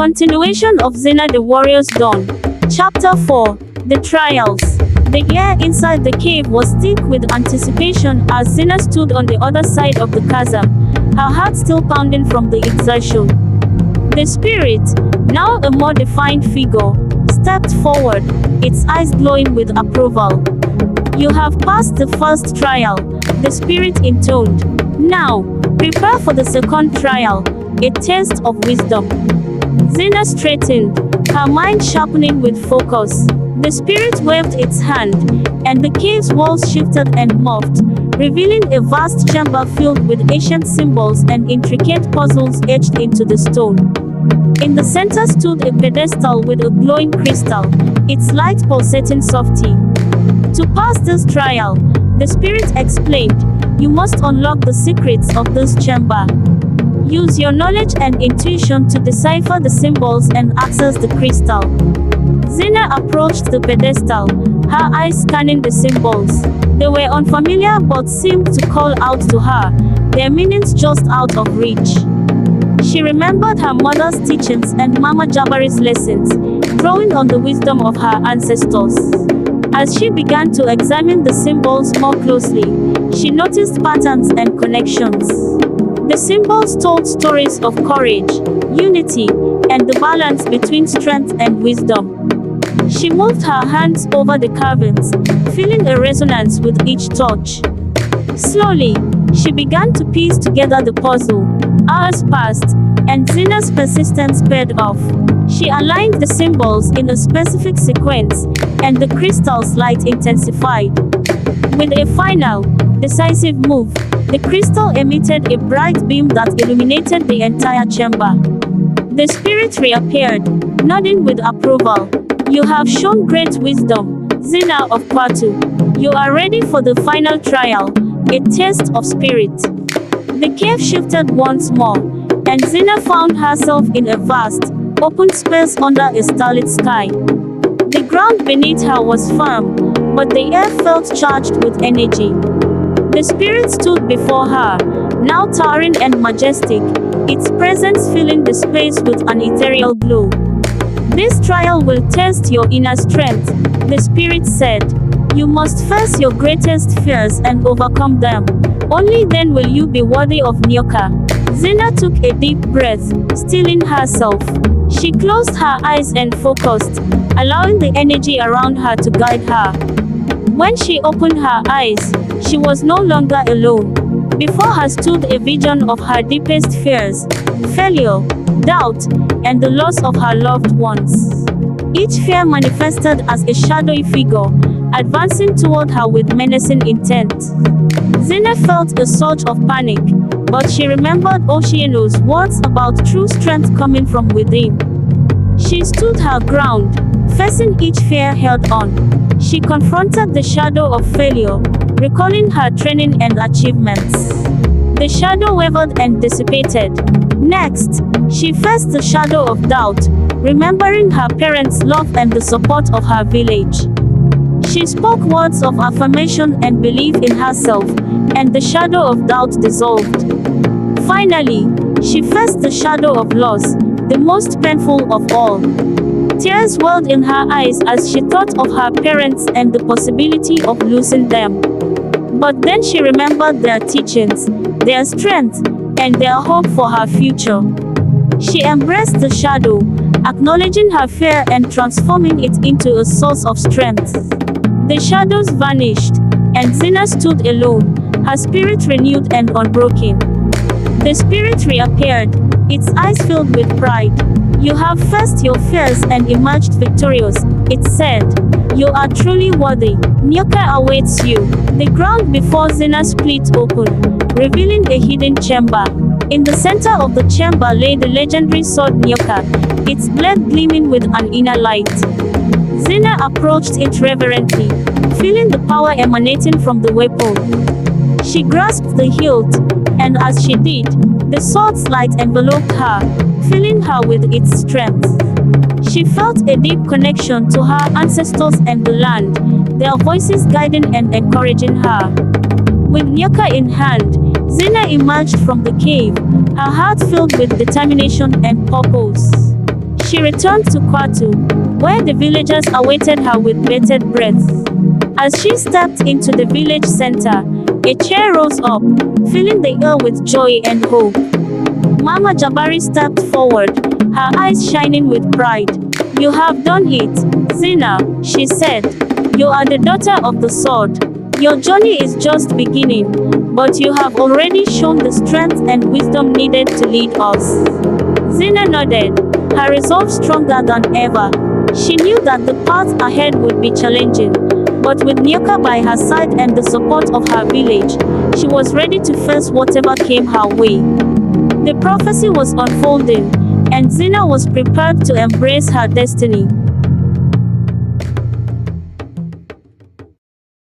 Continuation of Zina the Warrior's Dawn. Chapter 4. The Trials. The air inside the cave was thick with anticipation as Zina stood on the other side of the chasm, her heart still pounding from the exertion. The spirit, now a more defined figure, stepped forward, its eyes glowing with approval. "You have passed the first trial," the spirit intoned. "Now, prepare for the second trial, a test of wisdom." Zina straightened, her mind sharpening with focus. The spirit waved its hand, and the cave's walls shifted and morphed, revealing a vast chamber filled with ancient symbols and intricate puzzles etched into the stone. In the center stood a pedestal with a glowing crystal, its light pulsating softly. "To pass this trial," the spirit explained, "you must unlock the secrets of this chamber. Use your knowledge and intuition to decipher the symbols and access the crystal." Zina approached the pedestal, her eyes scanning the symbols. They were unfamiliar but seemed to call out to her, their meanings just out of reach. She remembered her mother's teachings and Mama Jabari's lessons, drawing on the wisdom of her ancestors. As she began to examine the symbols more closely, she noticed patterns and connections. The symbols told stories of courage, unity, and the balance between strength and wisdom. She moved her hands over the carvings, feeling a resonance with each touch. Slowly, she began to piece together the puzzle. Hours passed, and Zina's persistence paid off. She aligned the symbols in a specific sequence, and the crystal's light intensified. With a final, decisive move, the crystal emitted a bright beam that illuminated the entire chamber. The spirit reappeared, nodding with approval. "You have shown great wisdom, Zina of Kwatu. You are ready for the final trial, a test of spirit." The cave shifted once more, and Zina found herself in a vast, open space under a starlit sky. The ground beneath her was firm, but the air felt charged with energy. The spirit stood before her, now towering and majestic, its presence filling the space with an ethereal glow. "This trial will test your inner strength," the spirit said. "You must face your greatest fears and overcome them. Only then will you be worthy of Nyoka." Zina took a deep breath, stilling herself. She closed her eyes and focused, allowing the energy around her to guide her. When she opened her eyes, she was no longer alone. Before her stood a vision of her deepest fears: failure, doubt, and the loss of her loved ones. Each fear manifested as a shadowy figure, advancing toward her with menacing intent. Zina felt a surge of panic, but she remembered Oceano's words about true strength coming from within. She stood her ground, facing each fear head-on. She confronted the shadow of failure, recalling her training and achievements. The shadow wavered and dissipated. Next, she faced the shadow of doubt, remembering her parents' love and the support of her village. She spoke words of affirmation and belief in herself, and the shadow of doubt dissolved. Finally, she faced the shadow of loss, the most painful of all. Tears welled in her eyes as she thought of her parents and the possibility of losing them. But then she remembered their teachings, their strength, and their hope for her future. She embraced the shadow, acknowledging her fear and transforming it into a source of strength. The shadows vanished, and Zina stood alone, her spirit renewed and unbroken. The spirit reappeared, its eyes filled with pride. "You have faced your fears and emerged victorious," it said. "You are truly worthy. Nyoka awaits you." The ground before Zina split open, revealing a hidden chamber. In the center of the chamber lay the legendary sword Nyoka, its blade gleaming with an inner light. Zina approached it reverently, feeling the power emanating from the weapon. She grasped the hilt, and as she did, the sword's light enveloped her, filling her with its strength. She felt a deep connection to her ancestors and the land, their voices guiding and encouraging her. With Nyoka in hand, Zina emerged from the cave, her heart filled with determination and purpose. She returned to Kwatu, where the villagers awaited her with bated breath. As she stepped into the village center, a cheer rose up, filling the air with joy and hope. Mama Jabari stepped forward, her eyes shining with pride. "You have done it, Zina," she said. "You are the daughter of the sword. Your journey is just beginning, but you have already shown the strength and wisdom needed to lead us." Zina nodded, her resolve stronger than ever. She knew that the path ahead would be challenging, but with Nyoka by her side and the support of her village, she was ready to face whatever came her way. The prophecy was unfolding, and Zina was prepared to embrace her destiny.